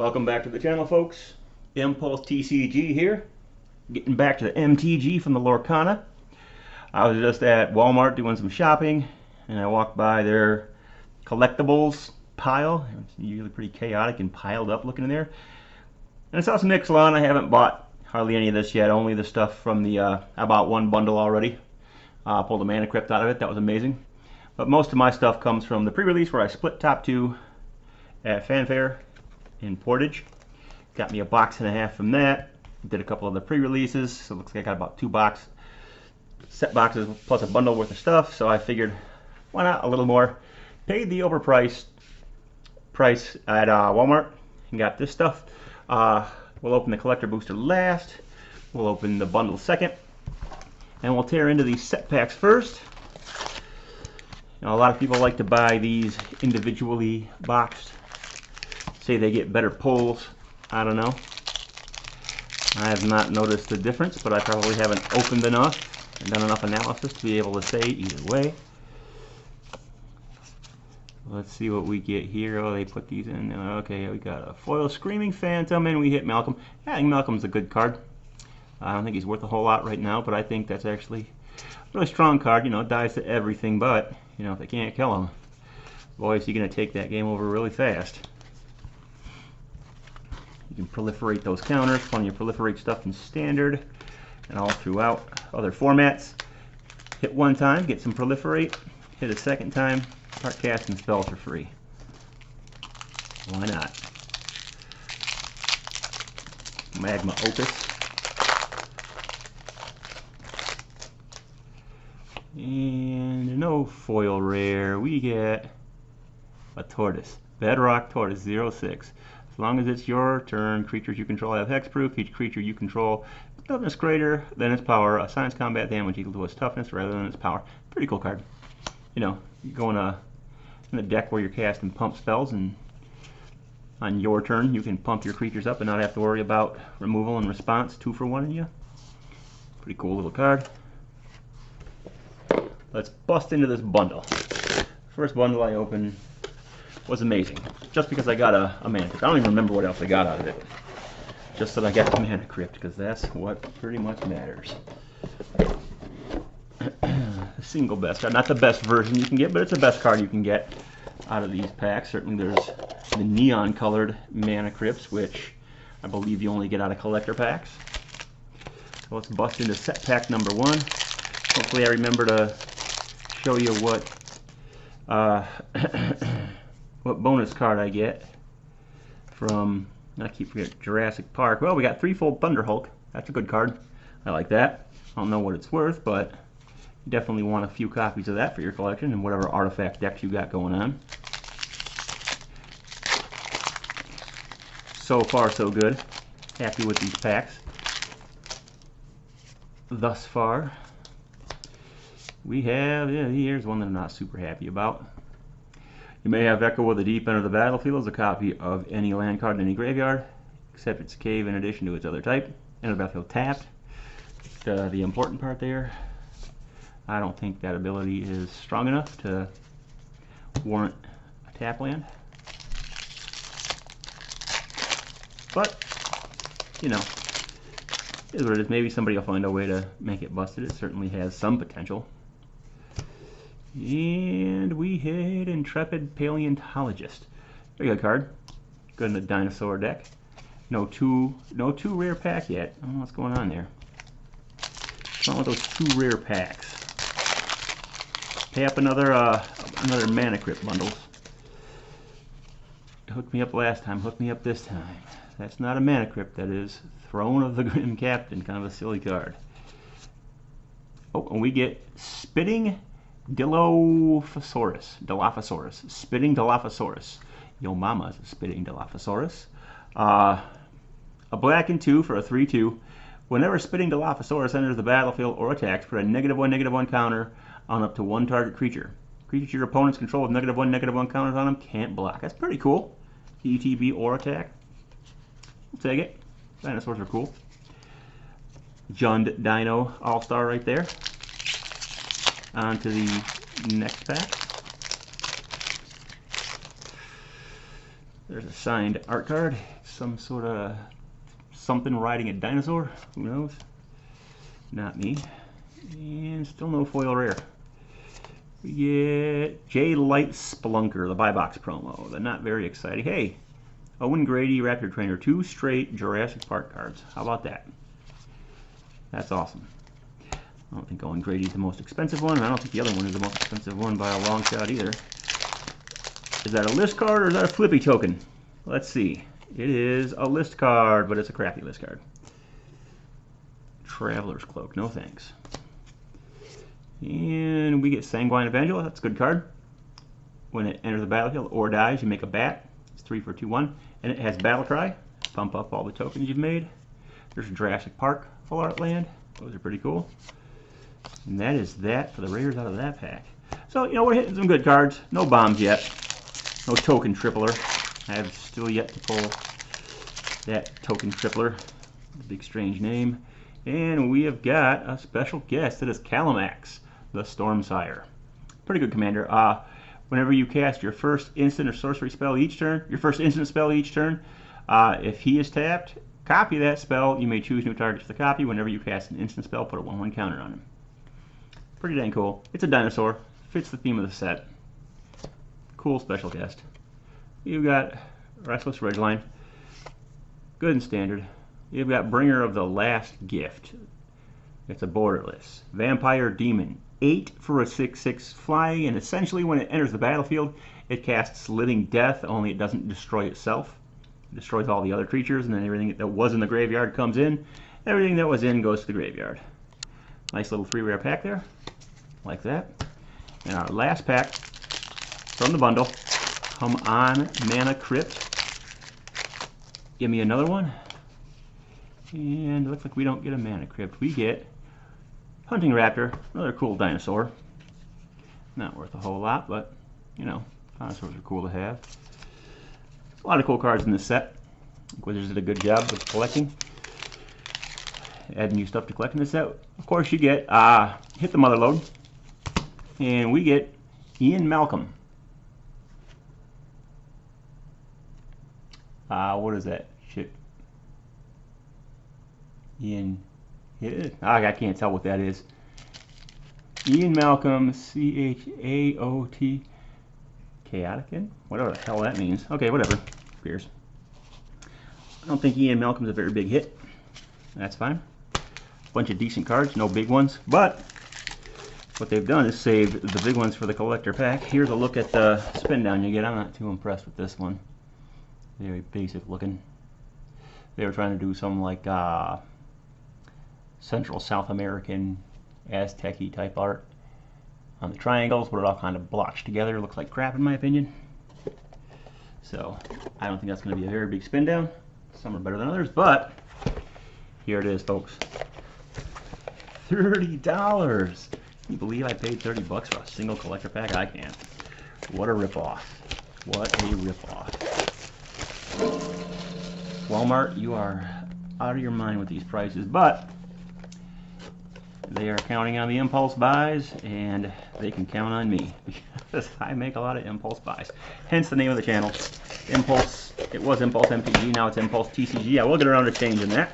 Welcome back to the channel, folks. Impulse TCG here. Getting back to the MTG from the Lorcana. I was just at Walmart doing some shopping, and I walked by their collectibles pile. It's usually pretty chaotic and piled up looking in there. And I saw some Ixalan. I haven't bought hardly any of this yet, only the stuff from the, I bought one bundle already. Pulled a Mana Crypt out of it, that was amazing. But most of my stuff comes from the pre-release where I split top two at Fanfare in Portage. Got me a box and a half from that. Did a couple of the pre-releases, so it looks like I got about 2 set boxes plus a bundle worth of stuff. So I figured, why not a little more? Paid the overpriced price at Walmart and got this stuff. We'll open the collector booster last. We'll open the bundle second, and we'll tear into these set packs first. You know, a lot of people like to buy these individually boxed. Say they get better pulls. I don't know. I have not noticed the difference, but I probably haven't opened enough and done enough analysis to be able to say either way. Let's see what we get here. Oh, they put these in. Okay, we got a foil Screaming Phantom, and we hit Malcolm. Yeah, I think Malcolm's a good card. I don't think he's worth a whole lot right now, but I think that's actually a really strong card. You know, dies to everything, but, you know, if they can't kill him, boy, is he going to take that game over really fast. You can proliferate those counters. Plenty of proliferate stuff in Standard and all throughout other formats. Hit one time, get some proliferate. Hit a second time, start casting spells for free. Why not? Magma Opus. And no foil rare. We get a Tortoise. Bedrock Tortoise 06. As long as it's your turn, creatures you control have hexproof. Each creature you control is toughness greater than its power. Assigns combat damage equal to its toughness rather than its power. Pretty cool card. You know, you go in a deck where you're casting pump spells, and on your turn you can pump your creatures up and not have to worry about removal and response. 2 for 1 in you. Pretty cool little card. Let's bust into this bundle. First bundle I opened was amazing, just because I got a Mana Crypt. I don't even remember what else I got out of it. Just that I got the Mana Crypt, because that's what pretty much matters. The single best card, not the best version you can get, but it's the best card you can get out of these packs. Certainly there's the neon colored Mana Crypts, which I believe you only get out of collector packs. So let's bust into set pack number 1. Hopefully I remember to show you what what bonus card I get from, I keep forgetting, Jurassic Park. Well, we got Threefold Thunderhulk. That's a good card. I like that. I don't know what it's worth, but you definitely want a few copies of that for your collection and whatever artifact decks you got going on. So far, so good. Happy with these packs. Thus far. We have, yeah, here's one that I'm not super happy about. You may have Echo of the Deep End of the Battlefield as a copy of any land card in any graveyard, except its cave in addition to its other type. End of the battlefield tapped. The important part there, I don't think that ability is strong enough to warrant a tap land. But, you know, it is what it is. Maybe somebody will find a way to make it busted. It certainly has some potential. And we hit Intrepid Paleontologist. Very good card. Good in the dinosaur deck. No two rare pack yet. I don't know what's going on there. What's wrong with those 2 rare packs? Pay up another Mana Crypt bundles. Hooked me up last time. Hooked me up this time. That's not a Mana Crypt. That is Throne of the Grim Captain. Kind of a silly card. Oh, and we get Spitting Dilophosaurus. Spitting Dilophosaurus. Yo mama's a Spitting Dilophosaurus. A black and 2 for a 3/2. Whenever Spitting Dilophosaurus enters the battlefield or attacks, put a -1/-1 counter on up to 1 target creature. Creatures your opponents control with -1/-1 counters on them can't block. That's pretty cool. ETB or attack. We'll take it. Dinosaurs are cool. Jund Dino All-Star right there. On to the next pack. There's a signed art card. Some sort of something riding a dinosaur. Who knows? Not me. And still no foil rare. We get J Light Spelunker, the buy box promo. They're not very exciting. Hey, Owen Grady, Raptor Trainer, 2 straight Jurassic Park cards. How about that? That's awesome. I don't think Owen Grady's the most expensive one, and I don't think the other one is the most expensive one by a long shot either. Is that a list card or is that a flippy token? Let's see. It is a list card, but it's a crappy list card. Traveler's Cloak, no thanks. And we get Sanguine Evangel, that's a good card. When it enters the battlefield or dies, you make a bat. It's 3 for 2/1. And it has Battle Cry. Pump up all the tokens you've made. There's Jurassic Park Full Art Land. Those are pretty cool. And that is that for the rares out of that pack. So, you know, we're hitting some good cards. No bombs yet. No token tripler. I have still yet to pull that token tripler. The big strange name. And we have got a special guest. It is Calamax, the Stormsire. Pretty good commander. Whenever you cast your first instant or sorcery spell each turn, if he is tapped, copy that spell. You may choose new targets for the copy. Whenever you cast an instant spell, put a 1/1 counter on him. Pretty dang cool. It's a dinosaur. Fits the theme of the set. Cool special guest. You've got Restless Ridgeline. Good and standard. You've got Bringer of the Last Gift. It's a borderless. Vampire Demon. 8 for a 6/6 flying, and essentially when it enters the battlefield, it casts Living Death, only it doesn't destroy itself. It destroys all the other creatures, and then everything that was in the graveyard comes in. Everything that was in goes to the graveyard. Nice little 3 rare pack there. Like that. And our last pack from the bundle. Come on, Mana Crypt. Give me another one. And it looks like we don't get a Mana Crypt. We get Hunting Raptor, another cool dinosaur. Not worth a whole lot, but, you know, dinosaurs are cool to have. A lot of cool cards in this set. Wizards did a good job with collecting. Add new stuff to collect in this set. Of course, you get Hit the Motherlode. And we get Ian Malcolm. What is that? Shit. Ian. I can't tell what that is. Ian Malcolm, C-H-A-O-T. Chaotic? Whatever the hell that means. Okay, whatever. Appears. I don't think Ian Malcolm's a very big hit. That's fine. Bunch of decent cards, no big ones. But what they've done is saved the big ones for the collector pack. Here's a look at the spin down you get. I'm not too impressed with this one. Very basic looking. They were trying to do some like Central South American Aztec-y type art on the triangles, but it all kind of blotched together. Looks like crap in my opinion. So I don't think that's going to be a very big spin down. Some are better than others, but here it is, folks. $30. Can you believe I paid 30 bucks for a single collector pack? I can't. What a ripoff. What a ripoff. Walmart, you are out of your mind with these prices, but they are counting on the impulse buys, and they can count on me because I make a lot of impulse buys. Hence the name of the channel. Impulse. It was Impulse MTG, now it's Impulse TCG. I will get around to changing that.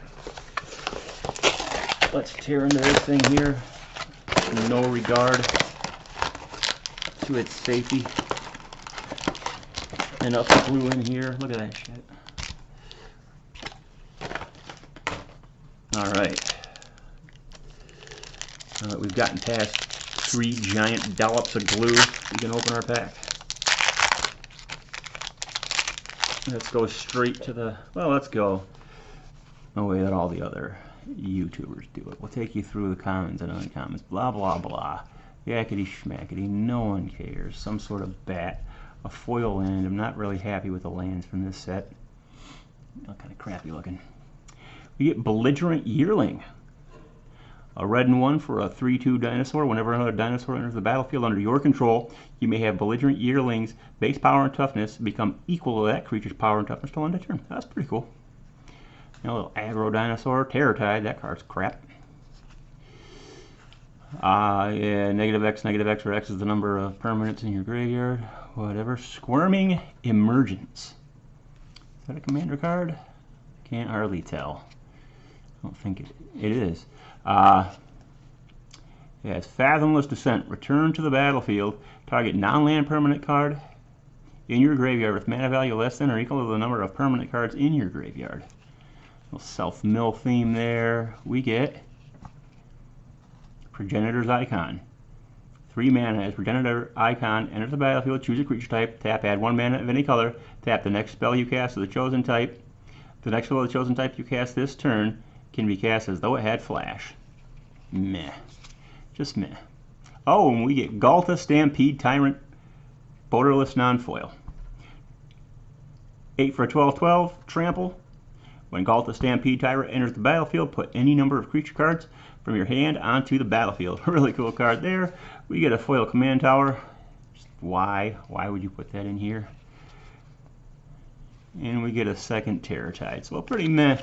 Let's tear into this thing here. No regard to its safety. Enough glue in here. Look at that shit. Alright. Now that we've gotten past 3 giant dollops of glue, we can open our pack. Let's go straight to the, well, let's go the way that all the other YouTubers do it. We'll take you through the commons and uncommons, blah, blah, blah. Yakety schmackety, no one cares. Some sort of bat, a foil land. I'm not really happy with the lands from this set. Kind of crappy looking. We get Belligerent Yearling. A red and 1 for a 3/2 dinosaur. Whenever another dinosaur enters the battlefield under your control, you may have Belligerent Yearling's base power and toughness become equal to that creature's power and toughness till end of turn. That's pretty cool. You know, a little aggro dinosaur. Terror Tide, that card's crap. Yeah, -X, -X, where X is the number of permanents in your graveyard. Whatever. Squirming Emergence. Is that a commander card? Can't hardly tell. I don't think it is. It has Fathomless Descent. Return to the battlefield. Target non-land permanent card in your graveyard with mana value less than or equal to the number of permanent cards in your graveyard. Little self-mill theme there. We get Progenitor's Icon. 3 mana as Progenitor Icon. Enter the battlefield. Choose a creature type. Tap. Add 1 mana of any color. Tap the next spell you cast of the chosen type. The next spell of the chosen type you cast this turn can be cast as though it had flash. Meh. Just meh. Oh, and we get Galta Stampede Tyrant Borderless Non-Foil. 8 for a 12/12. Trample. When Galta Stampede Tyrant enters the battlefield, put any number of creature cards from your hand onto the battlefield. Really cool card there. We get a foil command tower. Just why? Why would you put that in here? And we get a second Terror Tide. So a pretty meh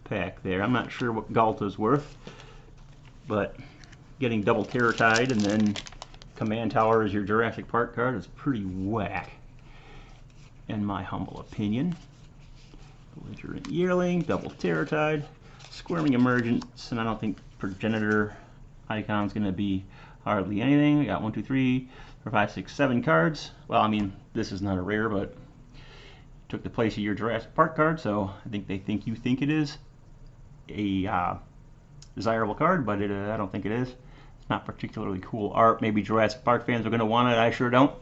pack there. I'm not sure what Galta's worth, but getting double Terror Tide and then command tower as your Jurassic Park card is pretty whack, in my humble opinion. Belligerent Yearling, double Terror Tide, Squirming Emergence, and I don't think Progenitor Icon's going to be hardly anything. We got 1, 2, 3, 4, 5, 6, 7 cards. Well, I mean, this is not a rare, but took the place of your Jurassic Park card, so I think they think you think it is a desirable card, but I don't think it is. It's not particularly cool art. Maybe Jurassic Park fans are going to want it. I sure don't.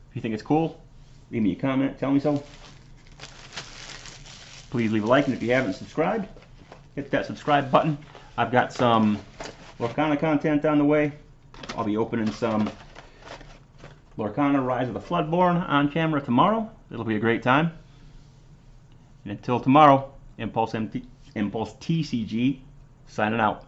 If you think it's cool, leave me a comment. Tell me so. Please leave a like, and if you haven't subscribed, hit that subscribe button. I've got some Lorcana content on the way. I'll be opening some Lorcana Rise of the Floodborn on camera tomorrow. It'll be a great time. And until tomorrow, Impulse TCG signing out.